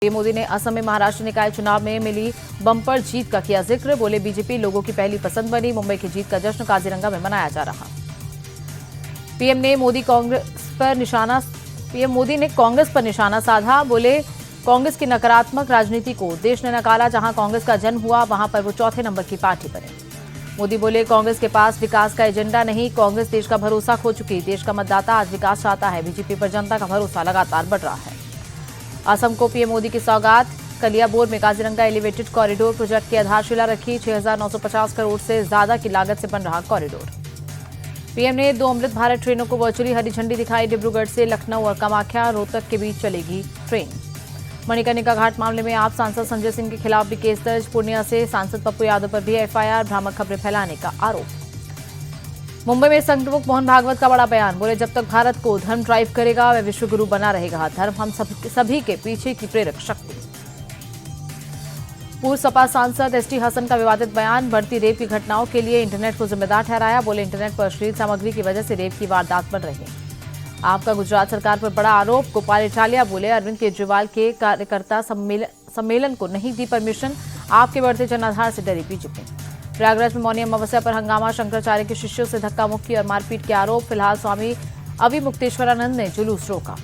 PM Modi ने असम में महाराष्ट्र निकाय चुनाव में मिली बम्पर जीत का किया जिक्र। बोले बीजेपी लोगों की पहली पसंद बनी। मुंबई की जीत का जश्न काजीरंगा में मनाया जा रहा। पीएम मोदी ने कांग्रेस पर निशाना साधा। बोले कांग्रेस की नकारात्मक राजनीति को देश ने नकारा। जहां कांग्रेस का जन्म हुआ वहां पर वो चौथे नंबर की पार्टी बने। मोदी बोले कांग्रेस के पास विकास का एजेंडा नहीं, कांग्रेस देश का भरोसा खो चुकी। देश का मतदाता आज विकास चाहता है। बीजेपी पर जनता का भरोसा लगातार बढ़ रहा है। असम को पीएम मोदी की सौगात। कलियाबोर में काजीरंगा एलिवेटेड कॉरिडोर प्रोजेक्ट की आधारशिला रखी। 6,950 करोड़ से ज्यादा की लागत से बन रहा कॉरिडोर। पीएम ने 2 अमृत भारत ट्रेनों को वर्चुअली हरी झंडी दिखाई। डिब्रूगढ़ से लखनऊ और कामाख्या रोहतक के बीच चलेगी ट्रेन। मणिकर्णिका घाट मामले में आप सांसद संजय सिंह के खिलाफ भी केस दर्ज। पूर्णिया से सांसद पप्पू यादव पर भी एफआईआर। भ्रामक खबरें फैलाने का आरोप। मुंबई में संघ प्रमुख मोहन भागवत का बड़ा बयान। बोले जब तक भारत को धर्म ड्राइव करेगा वह विश्व गुरु बना रहेगा। धर्म हम सभी के पीछे की प्रेरक शक्ति। पूर्व सपा सांसद एसटी हसन का विवादित बयान। बढ़ती रेप की घटनाओं के लिए इंटरनेट को जिम्मेदार ठहराया। बोले इंटरनेट पर अश्लील सामग्री की वजह से रेप की वारदात बढ़ रही है। आपका गुजरात सरकार पर बड़ा आरोप। गोपाल इटालिया बोले अरविंद केजरीवाल के कार्यकर्ता सम्मेलन को नहीं दी परमिशन। आपके बढ़ते जनाधार से डरी बीजेपी। प्रयागराज में मौनी अमावस्या पर हंगामा। शंकराचार्य के शिष्यों से धक्का मुक्की और मारपीट के आरोप। फिलहाल स्वामी अविमुक्तेश्वरानंद ने जुलूस रोका।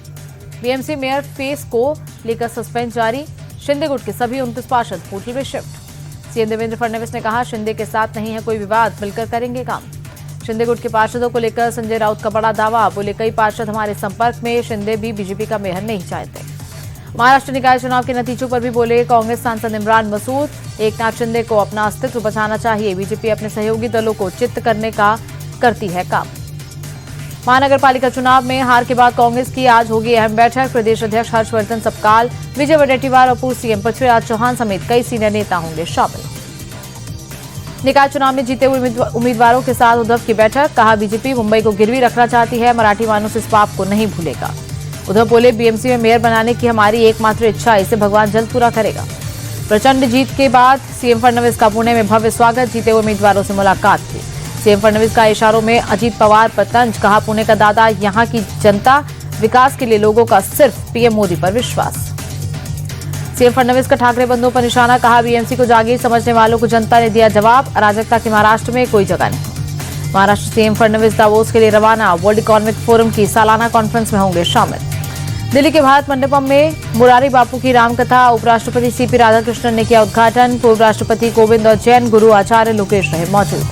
बीएमसी मेयर फेस को लेकर सस्पेंस जारी। शिंदे गुट के सभी 29 पार्षद होटल में शिफ्ट। सीएम देवेंद्र फडणवीस ने कहा शिंदे के साथ नहीं है कोई विवाद, मिलकर करेंगे काम। शिंदे गुट के पार्षदों को लेकर संजय राउत का बड़ा दावा। बोले कई पार्षद हमारे संपर्क में। शिंदे भी बीजेपी का मेयर नहीं चाहते। महाराष्ट्र निकाय चुनाव के नतीजों पर भी बोले कांग्रेस सांसद इमरान मसूद। एकनाथ शिंदे को अपना अस्तित्व बचाना चाहिए। बीजेपी अपने सहयोगी दलों को चित्त करने का करती है काम। महानगर पालिका चुनाव में हार के बाद कांग्रेस की आज होगी अहम बैठक। प्रदेश अध्यक्ष हर्षवर्धन सपकाल, विजय वडेट्टीवार और पूर्व सीएम पृथ्वीराज चौहान समेत कई सीनियर नेता होंगे शामिल। निकाय चुनाव में जीते हुए उम्मीदवारों के साथ उद्धव की बैठक। कहा बीजेपी मुंबई को गिरवी रखना चाहती है। मराठी मानुस इस पाप को नहीं भूलेगा। उद्धव बोले बीएमसी में मेयर बनाने की हमारी एकमात्र इच्छा, इसे भगवान जल्द पूरा करेगा। प्रचंड जीत के बाद सीएम फडणवीस का पुणे में भव्य स्वागत। जीते हुए उम्मीदवारों से मुलाकात की। सीएम फडणवीस का इशारों में अजीत पवार पर तंज। कहा पुणे का दादा, यहां की जनता, विकास के लिए लोगों का सिर्फ पीएम मोदी पर विश्वास। सीएम फडणवीस का ठाकरे बंधुओं पर निशाना। कहा बीएमसी को जागीर समझने वालों को जनता ने दिया जवाब। अराजकता की महाराष्ट्र में कोई जगह नहीं। महाराष्ट्र सीएम फडणवीस दावोस के लिए रवाना। वर्ल्ड इकोनॉमिक फोरम की सालाना कॉन्फ्रेंस में होंगे शामिल। दिल्ली के भारत मंडपम में मुरारी बापू की रामकथा। उपराष्ट्रपति सीपी राधाकृष्णन ने किया उद्घाटन। पूर्व राष्ट्रपति कोविंद और जैन गुरु आचार्य लोकेश रहे मौजूद।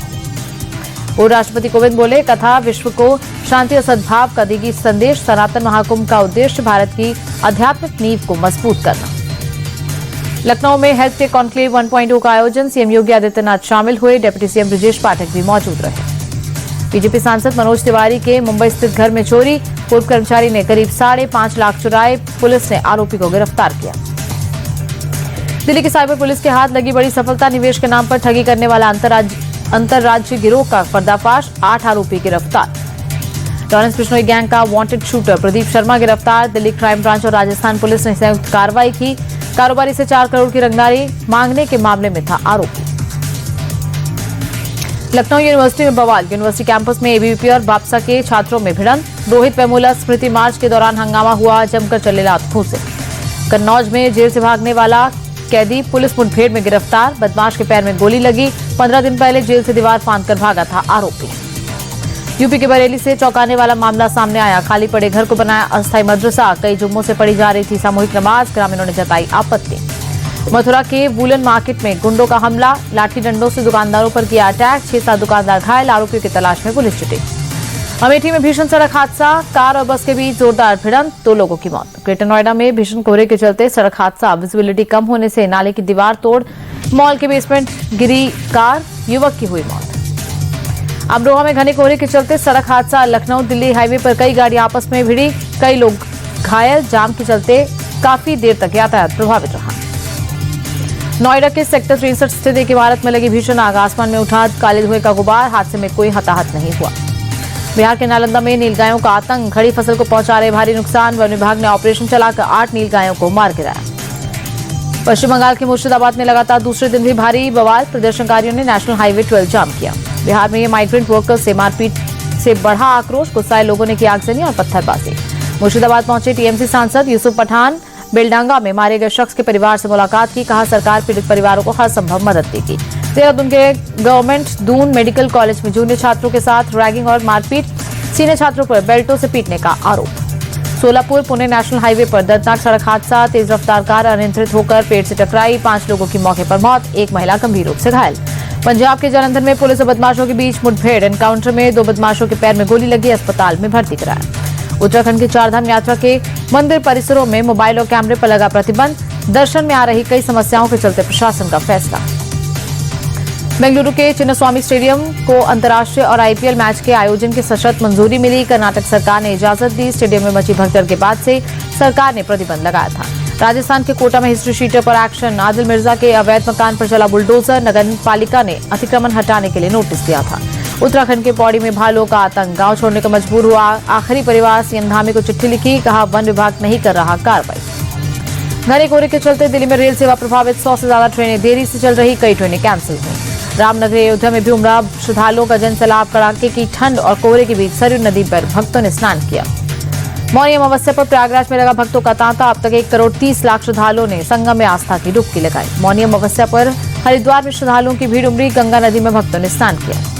पूर्व राष्ट्रपति कोविंद बोले कथा विश्व को शांति और सद्भाव का देगी संदेश। सनातन महाकुंभ का उद्देश्य भारत की आध्यात्मिक नींव को मजबूत करना। लखनऊ में हेल्थ टेक कॉन्क्लेव 1.0 का आयोजन। सीएम योगी आदित्यनाथ शामिल हुए। डिप्टी सीएम ब्रजेश पाठक भी मौजूद रहे। बीजेपी सांसद मनोज तिवारी के मुंबई स्थित घर में चोरी। पूर्व कर्मचारी ने करीब 5.5 लाख चुराए। पुलिस ने आरोपी को गिरफ्तार किया। दिल्ली की साइबर पुलिस के हाथ लगी बड़ी सफलता। निवेश के नाम पर ठगी करने वाला अंतर्राज्यीय गिरोह का पर्दाफाश। 8 आरोपी गिरफ्तार। लॉरेंस बिश्नोई गैंग का वांटेड शूटर प्रदीप शर्मा गिरफ्तार। दिल्ली क्राइम ब्रांच और राजस्थान पुलिस ने संयुक्त कार्रवाई की। कारोबारी से 4 करोड़ की रंगदारी मांगने के मामले में था आरोपी। लखनऊ यूनिवर्सिटी में बवाल। यूनिवर्सिटी कैंपस में एबीवीपी और बापसा के छात्रों में भिड़ंत। रोहित वेमुला स्मृति मार्च के दौरान हंगामा हुआ। जमकर चले लात घूंसे। कन्नौज में जेल से भागने वाला कैदी पुलिस मुठभेड़ में गिरफ्तार। बदमाश के पैर में गोली लगी। 15 दिन पहले जेल से दीवार फांदकर भागा था आरोपी। यूपी के बरेली से चौंकाने वाला मामला सामने आया। खाली पड़े घर को बनाया अस्थायी मदरसा। कई जुम्मों से पढ़ी जा रही थी सामूहिक नमाज। ग्रामीणों ने जताई आपत्ति। मथुरा के वूलन मार्केट में गुंडों का हमला। लाठी डंडों से दुकानदारों पर किया अटैक। 6-7 दुकानदार घायल। आरोपियों की तलाश में पुलिस जुटी। अमेठी में भीषण सड़क हादसा। कार और बस के बीच जोरदार भिड़ंत। 2 लोगों की मौत। ग्रेटर नोएडा में भीषण कोहरे के चलते सड़क हादसा। विजिबिलिटी कम होने से नाले की दीवार तोड़ मॉल के बेसमेंट गिरी कार। युवक की हुई मौत। अमरोहा में घने कोहरे के चलते सड़क हादसा। लखनऊ दिल्ली हाईवे पर कई गाड़ियां आपस में भिड़ी। कई लोग घायल। जाम के चलते काफी देर तक यातायात प्रभावित रहा। नोएडा के सेक्टर 63 स्थित एक इमारत में लगी भीषण आग। आसमान में उठा काले धुएं का गुबार। हादसे में कोई हताहत नहीं हुआ। बिहार के नालंदा में नीलगायों का आतंक। खड़ी फसल को पहुंचा रहे भारी नुकसान। वन विभाग ने ऑपरेशन चलाकर 8 नीलगायों को मार गिराया। पश्चिम बंगाल के मुर्शिदाबाद में लगातार दूसरे दिन भी भारी बवाल। प्रदर्शनकारियों ने नेशनल हाईवे 12 जाम किया। बिहार में माइग्रेंट वर्कर्स से मारपीट से बढ़ा आक्रोश। गुस्साए लोगों ने की आगजनी और पत्थरबाजी। मुर्शिदाबाद पहुंचे टीएमसी सांसद यूसुफ पठान। बेलडांगा में मारे गए शख्स के परिवार से मुलाकात की। कहा सरकार पीड़ित परिवारों को हर संभव मदद देगी। देहरादून के गवर्नमेंट दून मेडिकल कॉलेज में जूनियर छात्रों के साथ रैगिंग और मारपीट, सीनियर छात्रों पर बेल्टों से पीटने का आरोप। सोलापुर पुणे नेशनल हाईवे पर दर्दनाक सड़क हादसा, तेज रफ्तार कार अनियंत्रित होकर पेड़ से टकराई, 5 लोगों की मौके पर मौत, एक महिला गंभीर रूप से घायल। पंजाब के जालंधर में पुलिस और बदमाशों के बीच मुठभेड़, एनकाउंटर में 2 बदमाशों के पैर में गोली लगी, अस्पताल में भर्ती कराया। उत्तराखंड की चारधाम यात्रा के मंदिर परिसरों में मोबाइल और कैमरे पर लगा प्रतिबंध, दर्शन में आ रही कई समस्याओं के चलते प्रशासन का फैसला। बेंगलुरु के चिन्नस्वामी स्टेडियम को अंतर्राष्ट्रीय और आईपीएल मैच के आयोजन की सशर्त मंजूरी मिली। कर्नाटक सरकार ने इजाजत दी। स्टेडियम में मची भगदड़ के बाद से सरकार ने प्रतिबंध लगाया था। राजस्थान के कोटा में हिस्ट्री शीटर पर एक्शन, आदिल मिर्जा के अवैध मकान पर चला बुलडोजर, नगर पालिका ने अतिक्रमण हटाने के लिए नोटिस दिया था। उत्तराखंड के पौड़ी में भालू का आतंक, गांव छोड़ने को मजबूर हुआ आखिरी परिवार, सीएम धामी को चिट्ठी लिखी, कहा वन विभाग नहीं कर रहा कार्रवाई। घने कोहरे के चलते दिल्ली में रेल सेवा प्रभावित, 100 से ज्यादा ट्रेनें देरी से चल रही, कई ट्रेनें कैंसिल हुई। रामनगरी अयोध्या में भी उमड़ा श्रद्धालुओं का जनसैलाब, कड़ाके की ठंड और कोहरे के बीच सरयू नदी पर भक्तों ने स्नान किया। मौनी अमावस्या पर प्रयागराज में लगा भक्तों का तांता, अब तक 1 करोड़ 30 लाख श्रद्धालुओं ने संगम में आस्था की डुबकी लगाई। मौनी अमावस्या पर हरिद्वार में श्रद्धालुओं की भीड़ उमड़ी, गंगा नदी में भक्तों ने स्नान किया।